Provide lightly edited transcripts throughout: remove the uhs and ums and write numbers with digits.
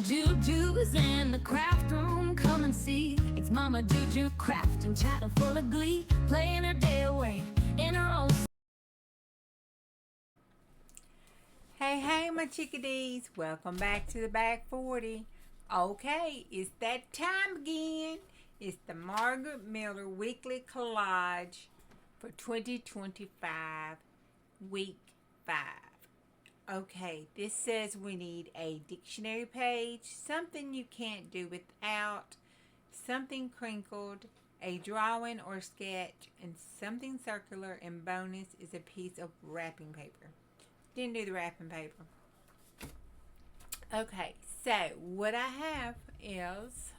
Juju's in the craft room, come and see. It's Mama Juju crafting, chatting full of glee, playing her day away in her own. Hey, my chickadees. Welcome back to the Back 40. Okay, it's that time again. It's the Margaret Miller Weekly Collage for 2025, Week 5. Okay, this says we need a dictionary page, something you can't do without, something crinkled, a drawing or sketch, and something circular, and bonus is a piece of wrapping paper. Didn't do the wrapping paper. Okay, so what I have is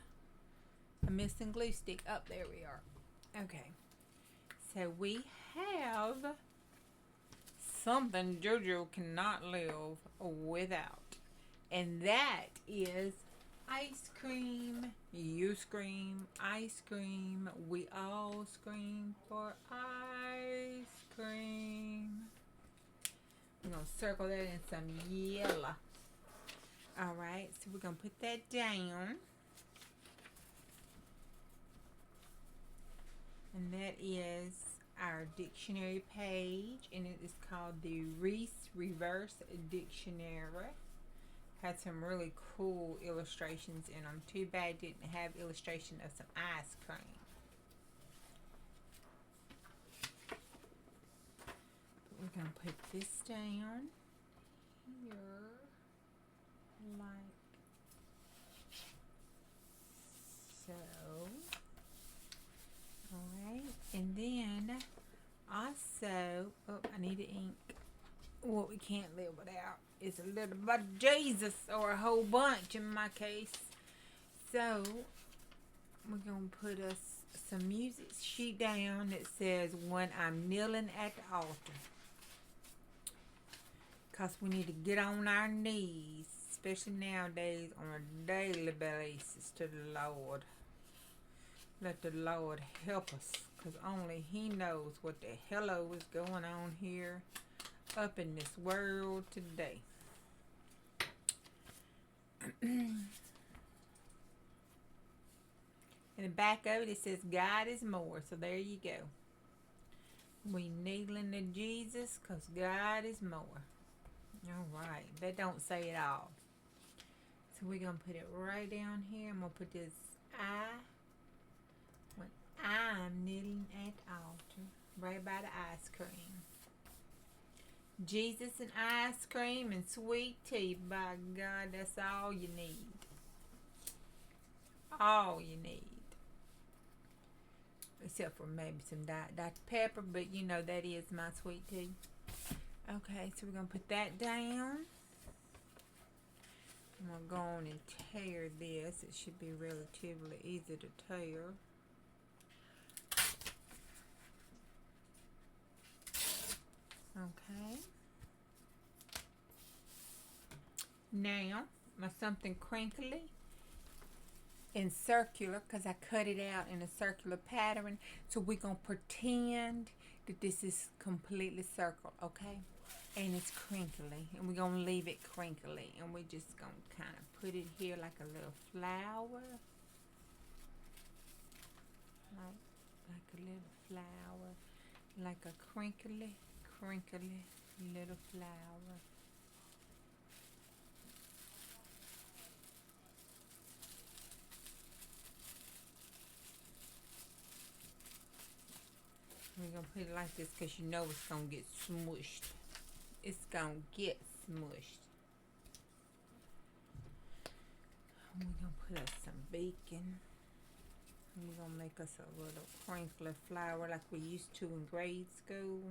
a missing glue stick. Oh, there we are. Okay, so we have something Juju cannot live without, and that is ice cream. You scream, ice cream. We all scream for ice cream. We're going to circle that in some yellow. Alright, so we're going to put that down. And that is our dictionary page, and it is called the Reese Reverse Dictionary. Had some really cool illustrations in them. Too bad it didn't have illustration of some ice cream. But we're going to put this down here like so. Alright, and then also, oh, I need the ink. What we can't live without is a little bit of Jesus, or a whole bunch in my case. So, we're going to put us some music sheet down that says, when I'm kneeling at the altar. Because we need to get on our knees, especially nowadays, on a daily basis to the Lord. Let the Lord help us, because only He knows what the hello is going on here up in this world today. In the back of it, it says God is more. So there you go. We kneeling to Jesus because God is more. Alright, that don't say it all. So we're going to put it right down here. I'm going to put this I. When I'm kneeling at the altar, right by the ice cream. Jesus and ice cream and sweet tea. By God, that's all you need. All you need. Except for maybe some Dr. Pepper, but you know that is my sweet tea. Okay, so we're going to put that down. I'm going to go on and tear this. It should be relatively easy to tear. Okay. Now, my something crinkly and circular, because I cut it out in a circular pattern. So we're going to pretend that this is completely circle, okay? And it's crinkly, and we're going to leave it crinkly. And we're just going to kind of put it here like a little flower. Like a little flower. Like a crinkly little flower. We're going to put it like this because you know it's going to get smushed. It's going to get smushed. We're going to put us some bacon. We're going to make us a little crinkly flower like we used to in grade school.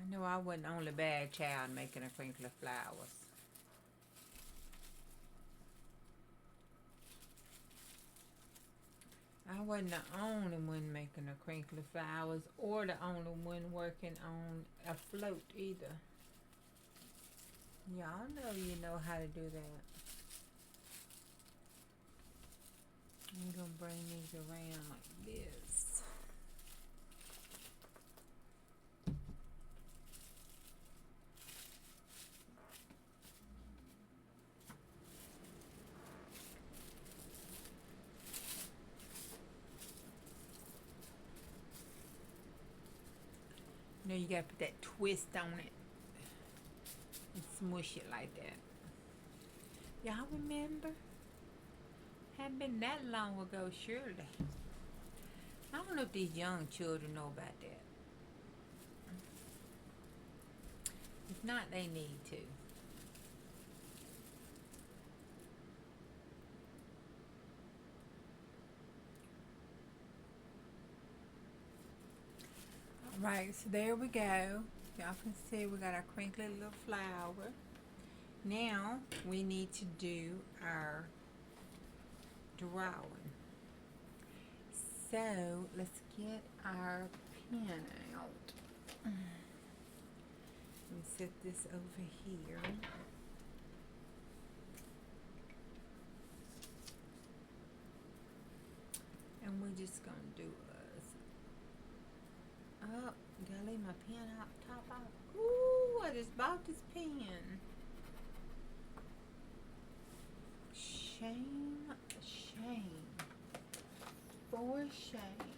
I know I wasn't the only bad child making a crinkly flowers. I wasn't the only one making a crinkly flowers, or the only one working on a float either. Y'all know you know how to do that. I'm going to bring these around like this. gotta put that twist on it and smush it like that. Y'all remember? Hadn't been that long ago, surely. I don't know if these young children know about that. If not, they need to. Alright, so there we go. Y'all can see we got our crinkly little flower. Now we need to do our drawing. So let's get our pen out. Let me set this over here. And we're just gonna do oh, gotta leave my pen out top off. Ooh, I just bought this pen. Shame, shame. For shame.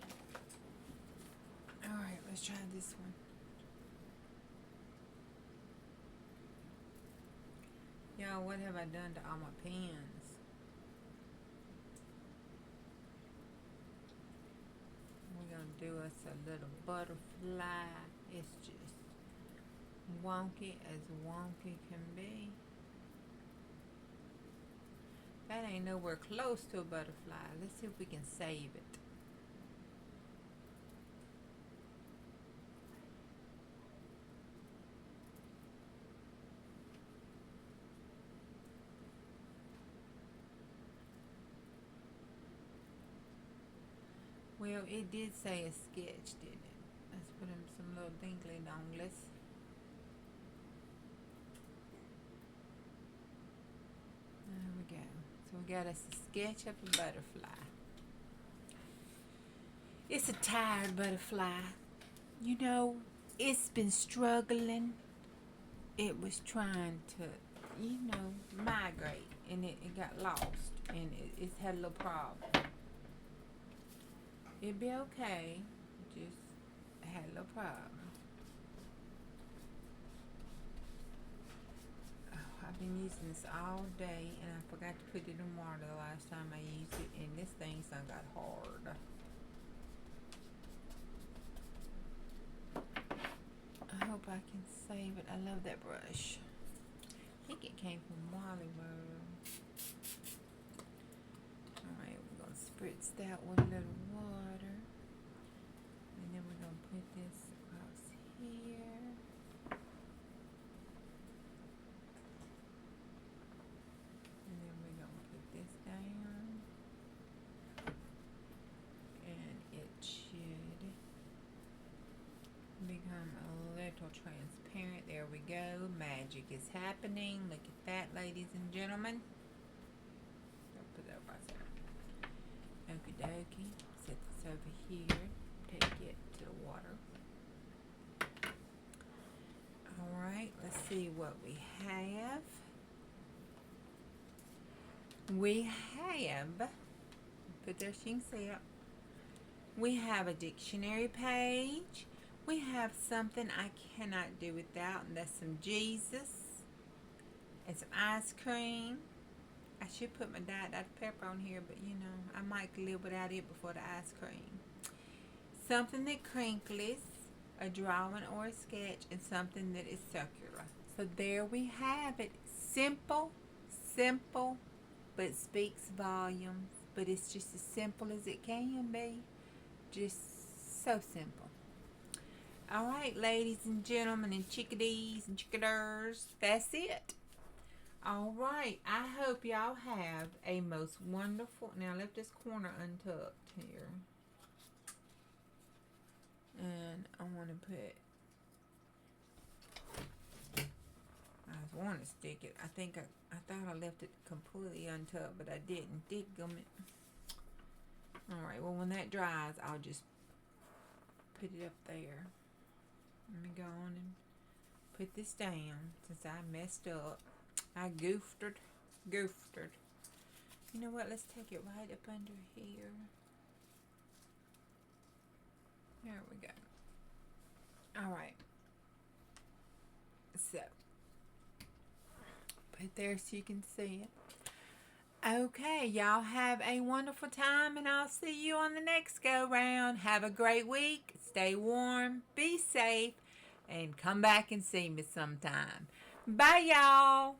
Alright, let's try this one. Y'all, what have I done to all my pens? We're gonna do us a little butterfly. It's just wonky as wonky can be. That ain't nowhere close to a butterfly. Let's see if we can save it. Well, it did say a sketch, didn't it? Let's put in some little dingly donglets. There we go. So we got us a sketch of a butterfly. It's a tired butterfly. You know, it's been struggling. It was trying to, you know, migrate, and it got lost, and it's had a little problem. It'd be okay, just had a little problem. Oh, I've been using this all day, and I forgot to put it in water the last time I used it, and this thing's done got hard. I hope I can save it. I love that brush. I think it came from Wally World. Alright, we're going to spritz that with a little water. And then we're going to put this across here. And then we're going to put this down. And it should become a little transparent. There we go. Magic is happening. Look at that, ladies and gentlemen. I'll put that right there. Okie dokie. Set this over here. Take it to the water. Alright, let's see what we have. We have, put there so you can see it. We have a dictionary page. We have something I cannot do without, and that's some Jesus and some ice cream. I should put my Diet Dr. Pepper on here, but you know, I might live without it before the ice cream. Something that crinkles, a drawing or a sketch, and something that is circular. So there we have it. Simple, simple, but speaks volumes. But it's just as simple as it can be. Just so simple. Alright, ladies and gentlemen and chickadees and chickaders, that's it. Alright, I hope y'all have a most wonderful... Now, I left this corner untucked here. And I want to put... I was wanting to stick it. I think I thought I left it completely untucked, but I didn't. Diggum it. Alright, well, when that dries, I'll just put it up there. Let me go on and put this down since I messed up. I goofed. You know what? Let's take it right up under here. There we go. Alright. So, put it there so you can see it. Okay, y'all have a wonderful time, and I'll see you on the next go round. Have a great week. Stay warm, be safe, and come back and see me sometime. Bye, y'all.